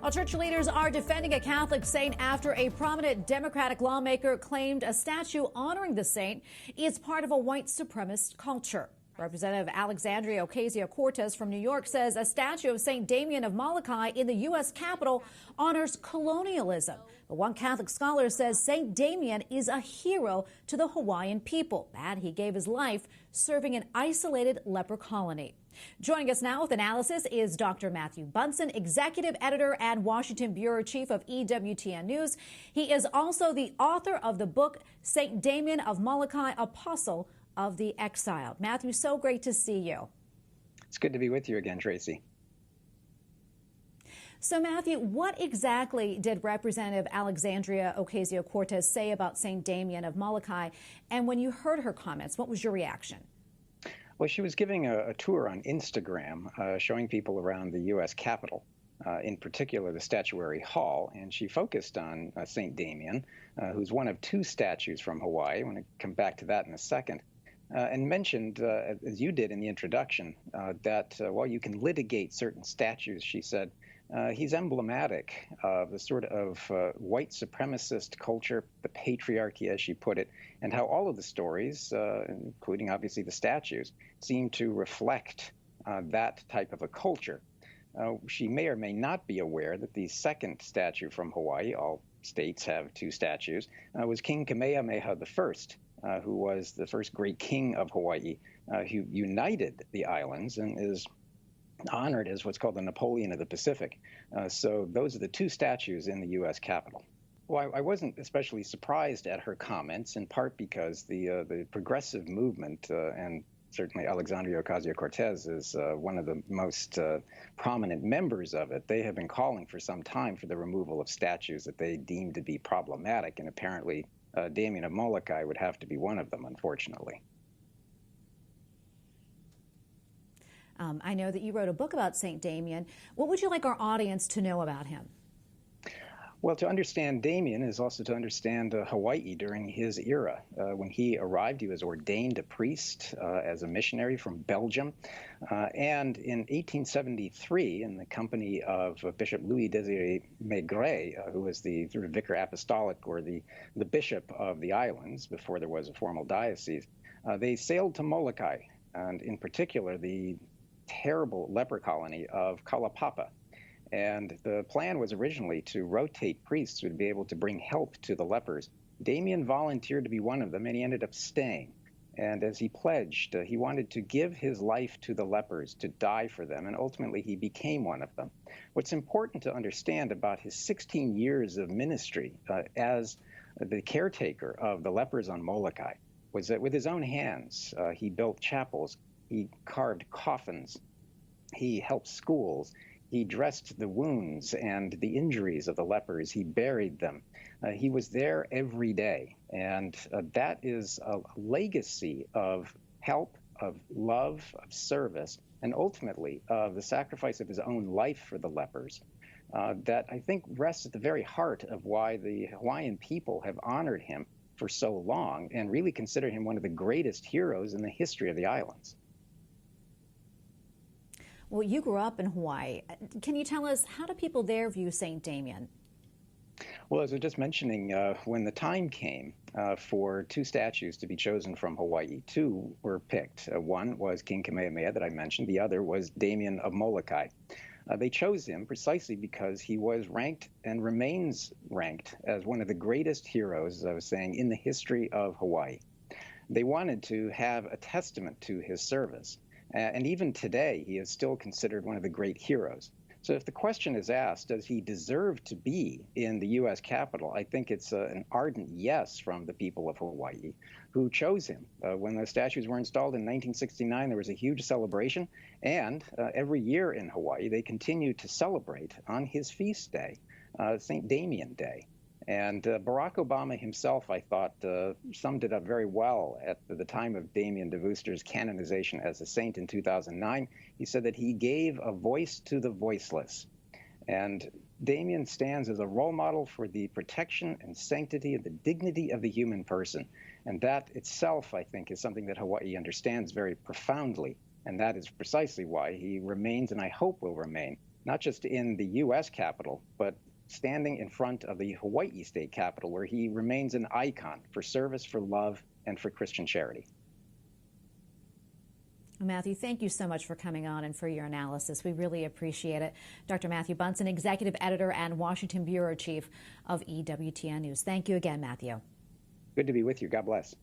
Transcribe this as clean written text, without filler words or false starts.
Well, church leaders are defending a Catholic saint after a prominent Democratic lawmaker claimed a statue honoring the saint is part of a white supremacist culture. Representative Alexandria Ocasio-Cortez from New York says a statue of St Damien of Molokai in the U.S. Capitol honors colonialism. But one Catholic scholar says St Damien is a hero to the Hawaiian people, that he gave his life serving an isolated leper colony. Joining us now with analysis is Dr. Matthew Bunson, executive editor and Washington bureau chief of EWTN News. He is also the author of the book St Damien of Molokai, Apostle of the Exiled. Matthew, so great to see you. It's good to be with you again, Tracy. So, Matthew, what exactly did Representative Alexandria Ocasio-Cortez say about St Damien of Molokai? And when you heard her comments, what was your reaction? Well, she was giving a tour on Instagram, showing people around the U.S. Capitol, in particular the Statuary Hall, and she focused on St. Damien, who's one of two statues from Hawaii. I want to come back to that in a second, and mentioned, as you did in the introduction, that while you can litigate certain statues, she said, he's emblematic of the sort of white supremacist culture, the patriarchy, as she put it, and how all of the stories, including obviously the statues, seem to reflect that type of a culture. She may or may not be aware that the second statue from Hawaii, all states have two statues, was King Kamehameha I, who was the first great king of Hawaii, who united the islands and is honored as what's called the Napoleon of the Pacific. So those are the two statues in the U.S. Capitol. Well, I wasn't especially surprised at her comments, in part because the progressive movement, and certainly Alexandria Ocasio-Cortez is one of the most prominent members of it. They have been calling for some time for the removal of statues that they deem to be problematic, and apparently Damien of Molokai would have to be one of them, unfortunately. I know that you wrote a book about St. Damien. What would you like our audience to know about him? Well, to understand Damien is also to understand Hawaii during his era. When he arrived, he was ordained a priest as a missionary from Belgium. And in 1873, in the company of Bishop Louis Désiré Maigret, who was the sort of vicar apostolic or the bishop of the islands before there was a formal diocese, they sailed to Molokai, and in particular, the terrible leper colony of Kalapapa. And the plan was originally to rotate priests who would be able to bring help to the lepers. Damien volunteered to be one of them, and he ended up staying. And as he pledged, he wanted to give his life to the lepers, to die for them, and ultimately he became one of them. What's important to understand about his 16 years of ministry as the caretaker of the lepers on Molokai was that with his own hands, he built chapels, he carved coffins, he helped schools, he dressed the wounds and the injuries of the lepers, he buried them. He was there every day, and that is a legacy of help, of love, of service, and ultimately of the sacrifice of his own life for the lepers that I think rests at the very heart of why the Hawaiian people have honored him for so long and really consider him one of the greatest heroes in the history of the islands. Well, you grew up in Hawaii. Can you tell us, how do people there view St. Damien? Well, as I was just mentioning, when the time came for two statues to be chosen from Hawaii, two were picked. One was King Kamehameha that I mentioned. The other was Damien of Molokai. They chose him precisely because he was ranked and remains ranked as one of the greatest heroes, as I was saying, in the history of Hawaii. They wanted to have a testament to his service. And even today, he is still considered one of the great heroes. So if the question is asked, does he deserve to be in the U.S. Capitol, I think it's an ardent yes from the people of Hawaii who chose him. When the statues were installed in 1969, there was a huge celebration. And every year in Hawaii, they continue to celebrate on his feast day, St. Damien Day. And Barack Obama himself, I thought, summed it up very well at the time of Damien de Veuster's canonization as a saint in 2009. He said that he gave a voice to the voiceless. And Damien stands as a role model for the protection and sanctity and the dignity of the human person. And that itself, I think, is something that Hawaii understands very profoundly. And that is precisely why he remains, and I hope will remain, not just in the U.S. Capitol, but standing in front of the Hawaii state capitol, where he remains an icon for service, for love, and for Christian charity. Matthew, thank you so much for coming on and for your analysis. We really appreciate it. Dr. Matthew Bunson, Executive Editor and Washington Bureau Chief of EWTN News. Thank you again, Matthew. Good to be with you. God bless.